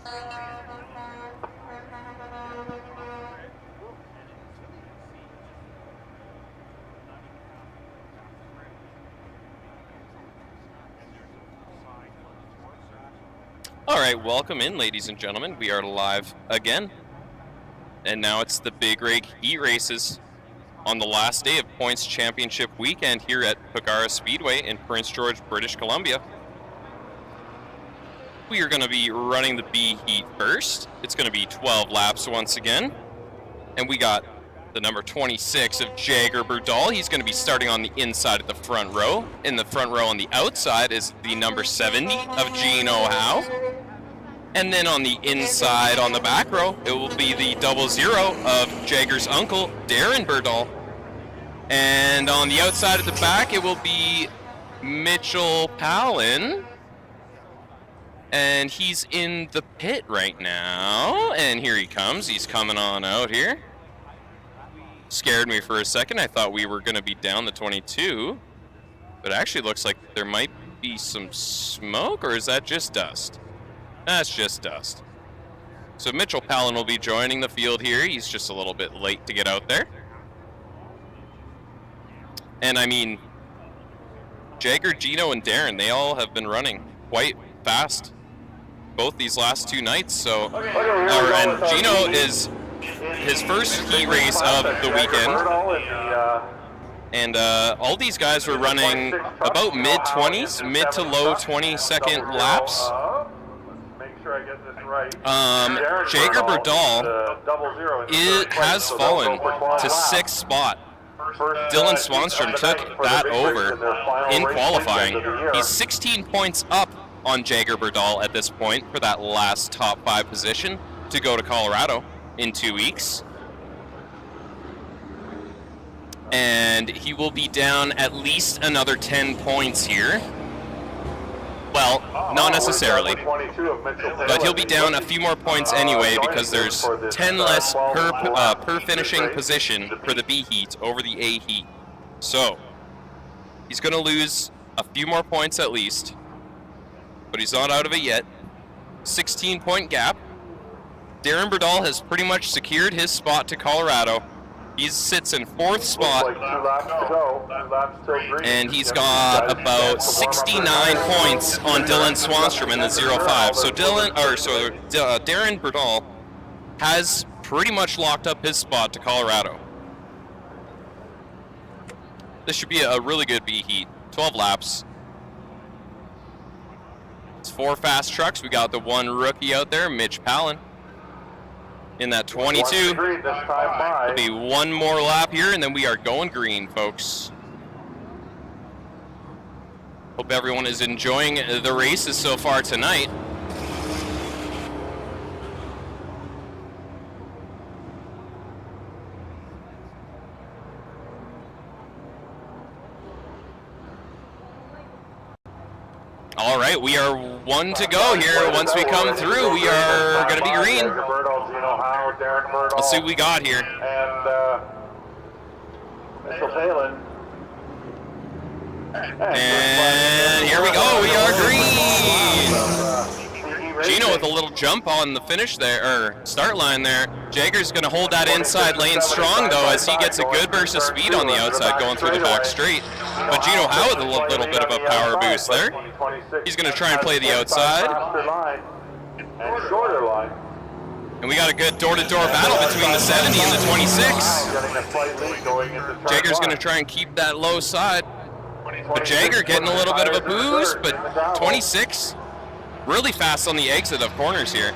All right, welcome in, ladies and gentlemen. We are live again. And now it's the Big Rig Heat Races on the last day of Points Championship weekend here at PGARA Speedway in Prince George, British Columbia. We are going to be running the B Heat first. It's going to be 12 laps once again. And we got the number 26 of Jagger Burdal. He's going to be starting on the inside of the front row. In the front row on the outside is the number 70 of Gino Howe. And then on the inside on the back row, it will be the 00 of Jagger's uncle, Darren Burdal. And on the outside of the back, it will be Mitchell Palin. And he's in the pit right now. And here he comes. He's coming on out here. Scared me for a second. I thought we were going to be down the 22. But it actually looks like there might be some smoke, or is that just dust? That's just dust. So Mitchell Palin will be joining the field here. He's just a little bit late to get out there. And I mean, Jagger, Gino, and Darren, they all have been running quite fast both these last two nights. So, and Gino is his first heat race of the weekend. And all these guys were running about mid-20s, mid to low 20-second laps. Jagger Burdal has fallen to 6th spot. Dylan Swanstrom took that over in qualifying. He's 16 points up on Jagger Burdal at this point for that last top 5 position to go to Colorado in 2 weeks. And he will be down at least another 10 points here. Well, not necessarily, but he'll be down a few more points anyway because there's 10 less per finishing position for the B Heat over the A Heat. So, he's going to lose a few more points at least, but he's not out of it yet. 16-point gap. Darren Burdal has pretty much secured his spot to Colorado. He sits in 4th spot, and he's got about 69 points on Dylan Swanstrom in the 05. So Darren Burdal has pretty much locked up his spot to Colorado. This should be a really good B Heat. 12 laps. It's 4 fast trucks. We got the one rookie out there, Mitch Palin. In that 22, there'll be one more lap here, and then we are going green, folks. Hope everyone is enjoying the races so far tonight. All right, we are 1 to go here. Once we come through, we are going to be green. Let's see what we got here. And here we go. We are green. Gino with a little jump on the finish there, or start line there. Jagger's going to hold that inside lane strong, though, as he gets a good burst of speed on the outside going through the back straight. But Gino Howe with a little bit of a power boost there. He's going to try and play the outside. And we got a good door-to-door battle between the 70 and the 26. Jagger's going to try and keep that low side. But Jagger getting a little bit of a boost, but 26 really fast on the exit of corners here.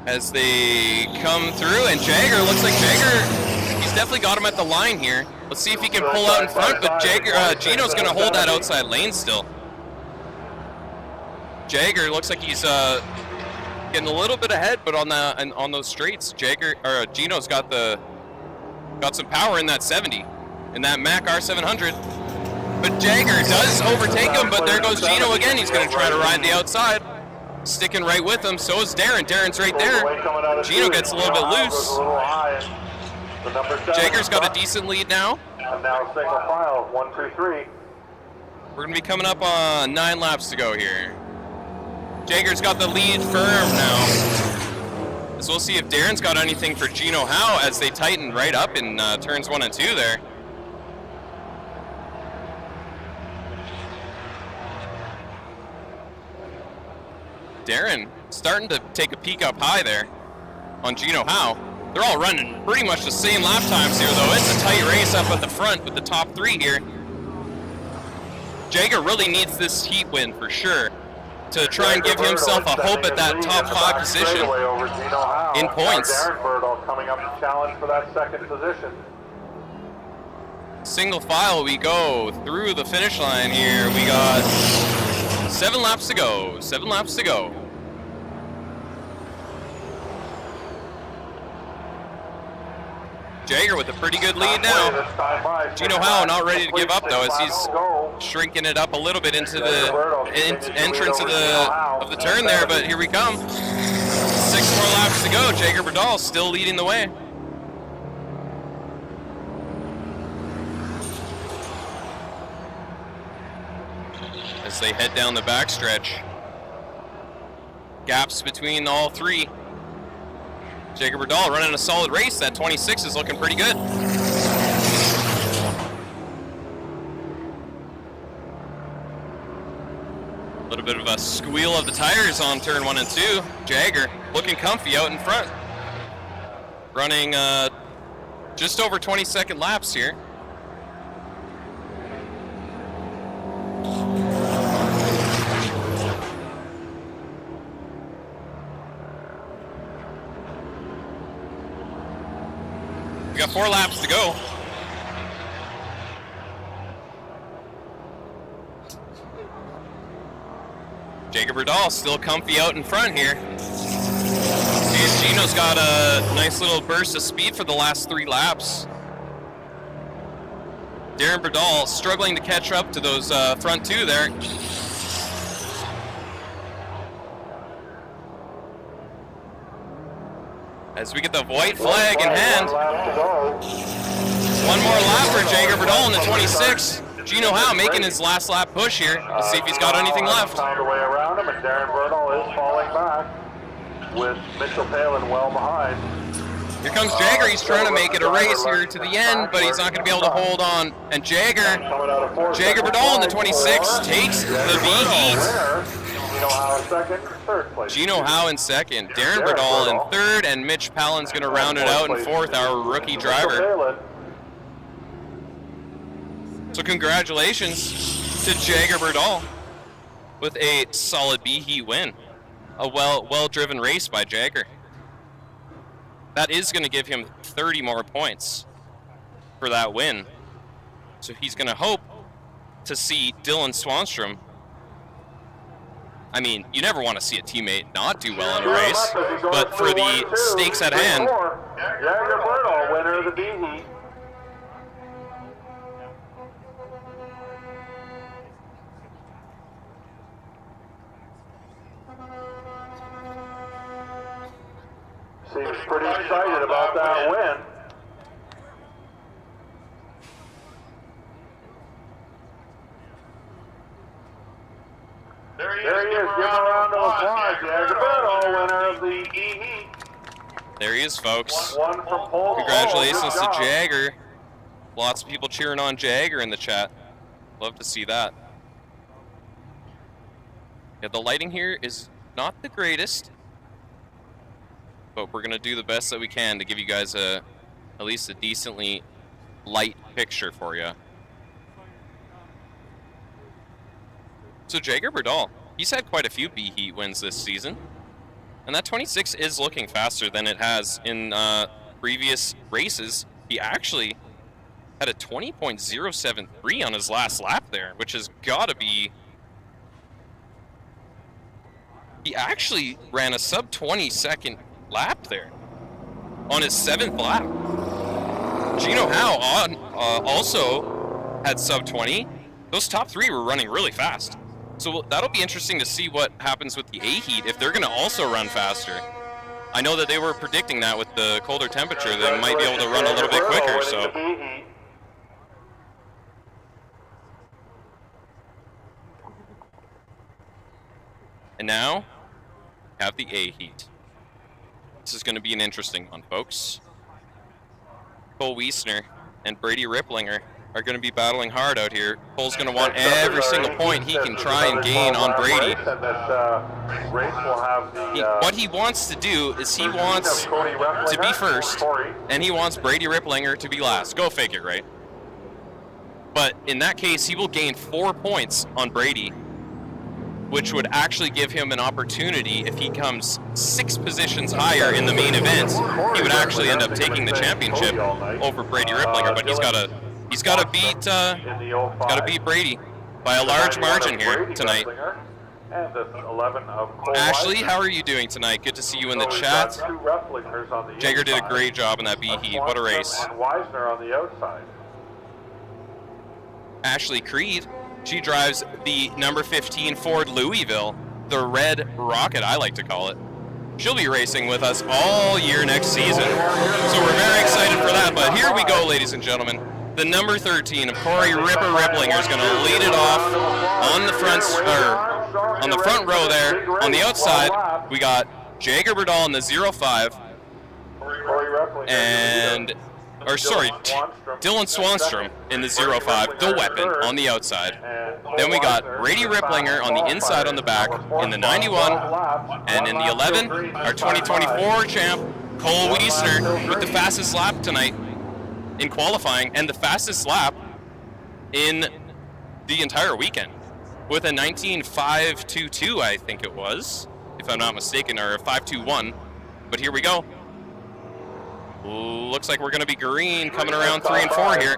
As they come through, and Jagger, looks like Jagger, he's definitely got him at the line here. Let's see if he can pull out in front, but Gino's going to hold that outside lane still. Jagger looks like he's getting a little bit ahead, but on those straights, Gino's got some power in that 70, in that Mac R700. But Jagger does overtake him, but there goes Gino again. He's going to try to ride the outside. Sticking right with him, so is Darren. Darren's right there. Gino gets a little bit loose. Jagger's got a decent lead now. And now single file, 1, 2, 3. We're going to be coming up on 9 laps to go here. Jager's got the lead firm now. So we'll see if Darren's got anything for Gino Howe as they tighten right up in turns 1 and 2 there. Darren starting to take a peek up high there on Gino Howe. They're all running pretty much the same lap times here, though. It's a tight race up at the front with the top 3 here. Jager really needs this heat win for sure to try and give himself a hope at that top 5 position in points. Darren Birdall coming up to challenge for that 2nd position. Single file we go through the finish line here. We got 7 laps to go. 7 laps to go. Jager with a pretty good lead now. Gino Howe not ready to give up though, as he's shrinking it up a little bit into the entrance of the turn there. But here we come. 6 more laps to go. Jager Birdall still leading the way. As they head down the backstretch, gaps between all 3. Jager Birdall running a solid race. That 26 is looking pretty good. A little bit of a squeal of the tires on turn 1 and 2. Jager looking comfy out in front. Running just over 20-second laps here. We got 4 laps to go. Jager Birdall still comfy out in front here. See if Gino's got a nice little burst of speed for the last 3 laps. Darren Birdall struggling to catch up to those front 2 there. As we get the white flag in hand. 1 more lap for Jager Birdall in the 26. Gino Howe making his last lap push here. Let's see if he's got anything left. Found a way around him, and Darren Birdall is falling back with Mitchell Palin well behind. Here comes Jager. He's trying to make it a race here to the end, but he's not going to be able to hold on. And Jager Birdall in the 26 takes the V heat. Gino Howe in 2nd, Darren Birdall in 3rd, and Mitch Palin's going to round it out in 4th, our rookie driver. So congratulations to Jager Birdall with a solid B heat win. A well-driven race by Jager. That is going to give him 30 more points for that win. So he's going to hope to see Dylan Swanstrom. I mean, you never want to see a teammate not do well in a race, but for the stakes at hand. Jager Birdall, winner of the B heat. Seems pretty excited about that win. There he is. Give him a round of applause. Jager Birdall, winner of the E heat. There he is, folks. One from pole. Congratulations to Jager. Lots of people cheering on Jager in the chat. Love to see that. Yeah, the lighting here is not the greatest, but we're gonna do the best that we can to give you guys at least a decently light picture for you. So Jager Birdall, he's had quite a few B heat wins this season, and that 26 is looking faster than it has in previous races. He actually had a 20.073 on his last lap there, which has got to be. He actually ran a sub 20-second lap there on his 7th lap. Gino Howe also had sub 20. Those top 3 were running really fast. So that'll be interesting to see what happens with the A heat if they're going to also run faster. I know that they were predicting that with the colder temperature, they might be able to run a little bit quicker. So And now, we have the A heat. This is going to be an interesting one, folks. Cole Wiesner and Brady Ripplinger are going to be battling hard out here. Cole's going to want every single point he can try and gain on Brady. What he wants to do is he wants to be first, and he wants Brady Ripplinger to be last. Go figure, right? But in that case, he will gain 4 points on Brady, which would actually give him an opportunity. If he comes 6 positions higher in the main event, he would actually end up taking the championship over Brady Ripplinger. But he's got to beat Brady by a large margin here tonight. Ashley, how are you doing tonight? Good to see you in the chat. Jagger did a great job in that B heat. What a race. Ashley Creed, she drives the number 15 Ford Louisville, the Red Rocket, I like to call it. She'll be racing with us all year next season, so we're very excited for that. But here we go, ladies and gentlemen. The number 13 of Corey Ripplinger is going to lead it off on the front row there. On the outside, we got Jagger Berdal in the 05, and Dylan Swanstrom in the 05, the weapon, on the outside. Then we got Brady Ripplinger on the inside on the back in the 91, and in the 11, our 2024 champ, Cole Wiesner, with the fastest lap tonight in qualifying, and the fastest lap in the entire weekend, with a 19.522, I think it was, if I'm not mistaken, or a 5.21. But here we go. Looks like we're going to be green coming around 3 and 4 here.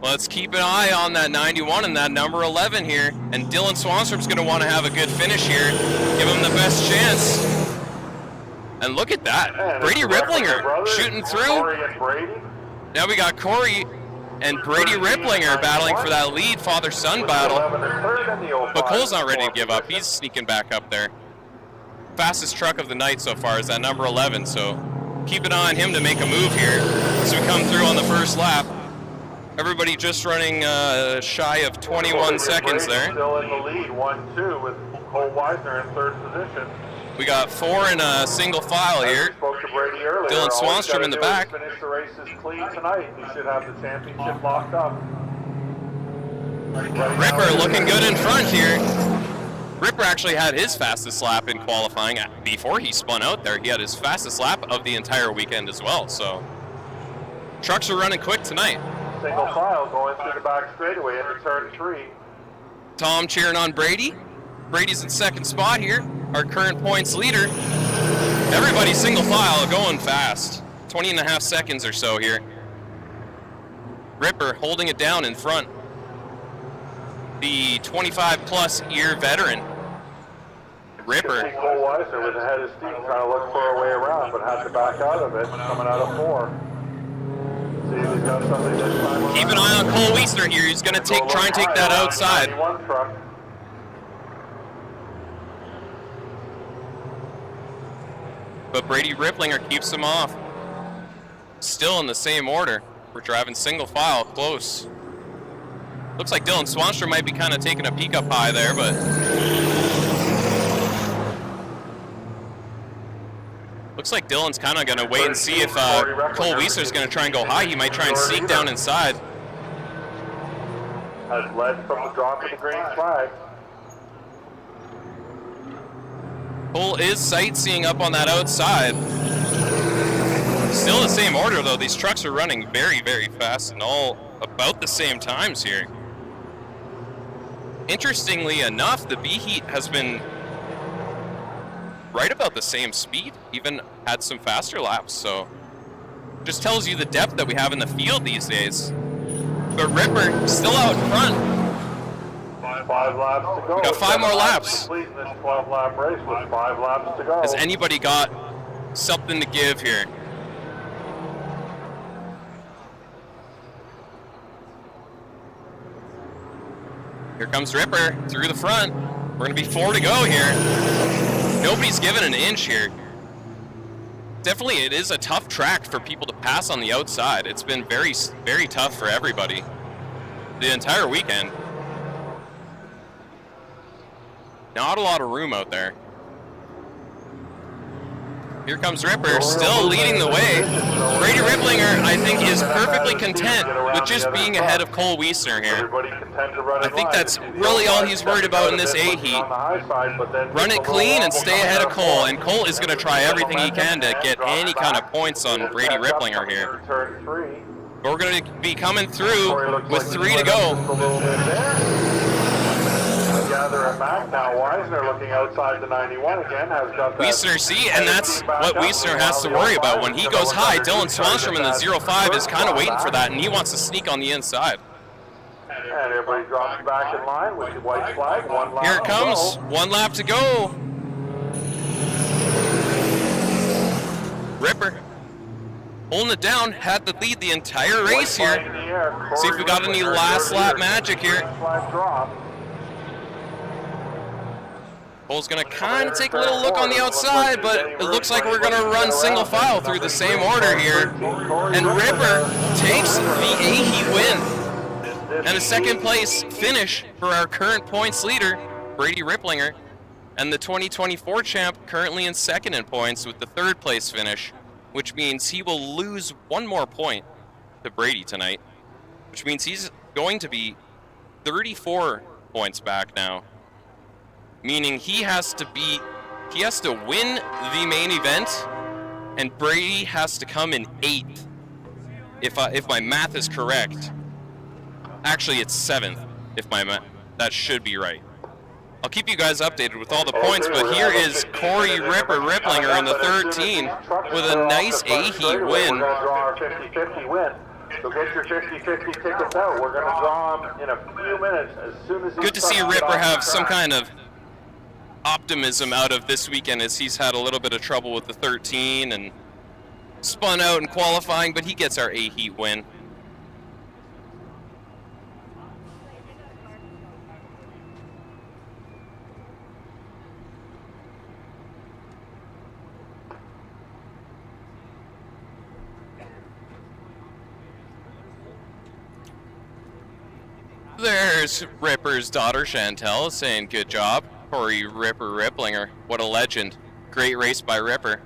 Let's keep an eye on that 91 and that number 11 here. And Dylan Swanstrom's going to want to have a good finish here. Give him the best chance. And look at that. Brady Ripplinger shooting through. Now we got Corey and Brady Ripplinger battling for that lead father-son battle. But Cole's not ready to give up. He's sneaking back up there. Fastest truck of the night so far is that number 11, so keep an eye on him to make a move here as we come through on the first lap. Everybody just running shy of 21 seconds there. Still in the lead, 1-2 with Cole Wiesner in third position. We got 4 in a single file here. Dylan Swanstrom in the back. Finish the races clean tonight. You should have the championship locked up. Ripper looking good in front here. Ripper actually had his fastest lap in qualifying before he spun out there. He had his fastest lap of the entire weekend as well. So trucks are running quick tonight. Single file going through the back straightaway into turn 3. Tom cheering on Brady. Brady's in second spot here, our current points leader. Everybody single file going fast. 20.5 seconds or so here. Ripper holding it down in front. The 25-plus year veteran, Ripper. Cole Wiesner was ahead of steam, trying to look for a way around, but had to back out of it, coming out of 4. See if he's got something this time. Keep an eye on Cole Wiesner here. He's going to try and take that outside. But Brady Ripplinger keeps him off. Still in the same order. We're driving single file, close. Looks like Dylan Swanstrom might be kind of taking a peek up high there, but looks like Dylan's kind of going to wait and see if Cole Wiesner's going to try and go high. He might try and sneak down inside. Has led from the drop of the green flag. Cole is sightseeing up on that outside. Still the same order, though. These trucks are running very, very fast and all about the same times here. Interestingly enough, the B heat has been right about the same speed, even had some faster laps, so just tells you the depth that we have in the field these days. But Ripper still out front. 5 laps to go. We got 5 more laps. This 12-lap race with 5 laps to go. Has anybody got something to give here? Here comes Ripper through the front. We're going to be 4 to go here. Nobody's given an inch here. Definitely, it is a tough track for people to pass on the outside. It's been very, very tough for everybody the entire weekend. Not a lot of room out there. Here comes Ripper, still leading the way. Brady Ripplinger, I think, is perfectly content with just being ahead of Cole Wiesner here. I think that's really all he's worried about in this A heat. Run it clean and stay ahead of Cole, and Cole is going to try everything he can to get any kind of points on Brady Ripplinger here. But we're going to be coming through with 3 to go. Back now. Wiesner looking outside the 91 again. Has got Wiesner, see, and that's what Wiesner has to worry about. When he goes high, Dylan Swanstrom in the 05 is kind of waiting for that, and he wants to sneak on the inside. And everybody drops back in line with the white flag. 1 lap. Here it comes. 1 lap to go. Ripper holding it down, had the lead the entire race here. See if we got any last lap magic here. Cole's going to kind of take a little look on the outside, but it looks like we're going to run single file through the same order here. And Ripper takes the A-Heat win. And a second place finish for our current points leader, Brady Ripplinger. And the 2024 champ currently in second in points with the third place finish, which means he will lose 1 more point to Brady tonight, which means he's going to be 34 points back now. Meaning he has to win the main event, and Brady has to come in 8th. If my math is correct. Actually, it's 7th. That should be right. I'll keep you guys updated with all the points, but here is Corey Ripper Ripplinger in the 13 with a nice A-Heat win. So get your 50-50 tickets out. We're going to draw them in a few minutes as soon as. Good to see Ripper have some kind of optimism out of this weekend, as he's had a little bit of trouble with the 13 and spun out in qualifying, but he gets our A-Heat win. There's Ripper's daughter Chantel saying good job. Corey Ripper Ripplinger, what a legend. Great race by Ripper.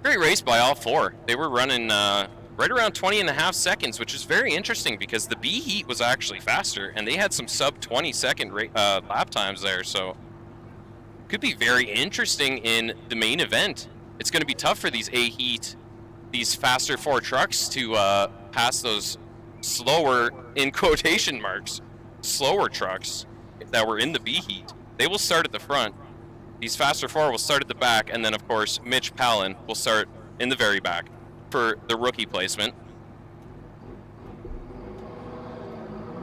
Great race by all 4. They were running right around 20.5 seconds, which is very interesting because the B heat was actually faster, and they had some sub 20-second lap times there, so could be very interesting in the main event. It's going to be tough for these A heat, these faster 4 trucks to pass those slower, in quotation marks, slower trucks that were in the B heat. They will start at the front. These faster 4 will start at the back, and then of course Mitch Palin will start in the very back for the rookie placement.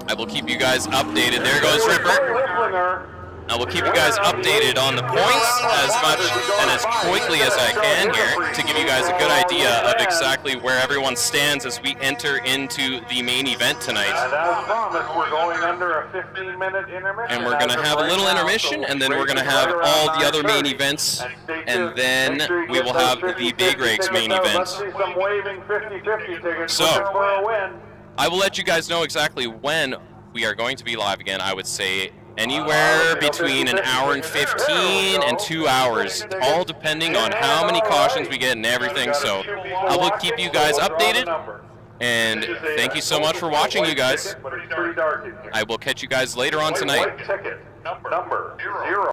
I will keep you guys updated. There goes Ripper. I will keep you guys updated on the points as much and as quickly as I can here to give you guys a good idea of exactly where everyone stands as we enter into the main event tonight. And as promised, we're going under a 15-minute intermission. And we're going to have a little intermission, and then we're going to have all the other main events, and then we will have the Big Rakes main event. So, I will let you guys know exactly when we are going to be live again. I would say anywhere between an hour and 15 and 2 hours, all depending on how many cautions we get and everything. So I will keep you guys updated, and thank you so much for watching, you guys. I will catch you guys later on tonight. Number 0.